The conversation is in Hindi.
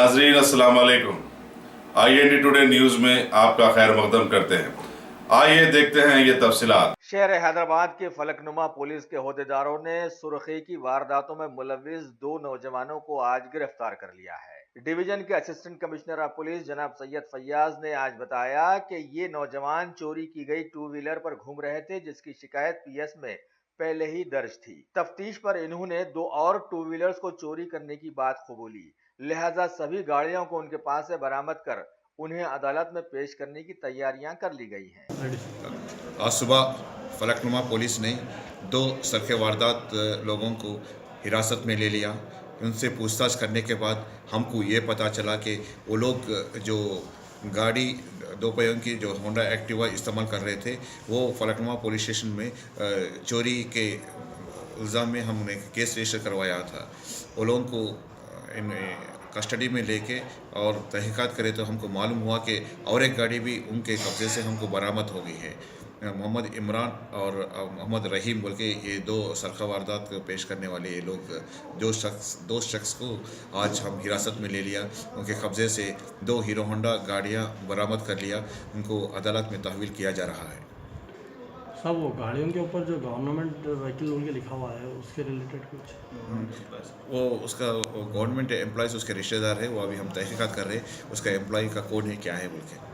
नाजरीन अस्सलाम वालेकुम। IND टुडे न्यूज में आपका खैर मकदम करते हैं। आइए देखते हैं ये तफसीलात। शहर हैदराबाद के फलकनुमा पुलिस के अहदेदारों ने सुरखी की वारदातों में मुलविस 2 नौजवानों को आज गिरफ्तार कर लिया है। डिवीजन के असिस्टेंट कमिश्नर ऑफ पुलिस जनाब सैयद फैयाज ने आज बताया कि ये नौजवान चोरी की गई 2 व्हीलर पर घूम रहे थे, जिसकी शिकायत PS में पहले ही दर्ज थी। तफ्तीश पर इन्होंने 2 और 2 व्हीलर्स को चोरी करने की बात कबूली, लिहाजा सभी गाड़ियों को उनके पास से बरामद कर उन्हें अदालत में पेश करने की तैयारियां कर ली गई हैं। आज सुबह फलकनुमा पुलिस ने 2 सड़क वारदात लोगों को हिरासत में ले लिया। उनसे पूछताछ करने के बाद हमको ये पता चला कि वो लोग जो गाड़ी 2 पहियों की जो होंडा एक्टिवा इस्तेमाल कर रहे थे, वो फलकनुमा पुलिस स्टेशन में चोरी के इल्ज़ाम में हमने केस रजिस्टर करवाया था। वो लोगों को इन कस्टडी में लेके और तहकीकात करे तो हमको मालूम हुआ कि और एक गाड़ी भी उनके कब्ज़े से हमको बरामद हो गई है। मोहम्मद इमरान और मोहम्मद रहीम बोल के ये 2 सरखा वारदात पेश करने वाले ये लोग दो शख्स को आज हम हिरासत में ले लिया। उनके कब्ज़े से 2 हीरो होंडा गाड़ियाँ बरामद कर लिया। उनको अदालत में तहवील किया जा रहा है। सब वो गाड़ियों के ऊपर जो गवर्नमेंट व्हीकल उनके लिखा हुआ है उसके रिलेटेड कुछ वो उसका गवर्नमेंट एम्प्लॉयज़ उसके रिश्तेदार है, वो अभी हम तहकीकात कर रहे हैं उसका एम्प्लॉय का कोड है क्या है बोल के।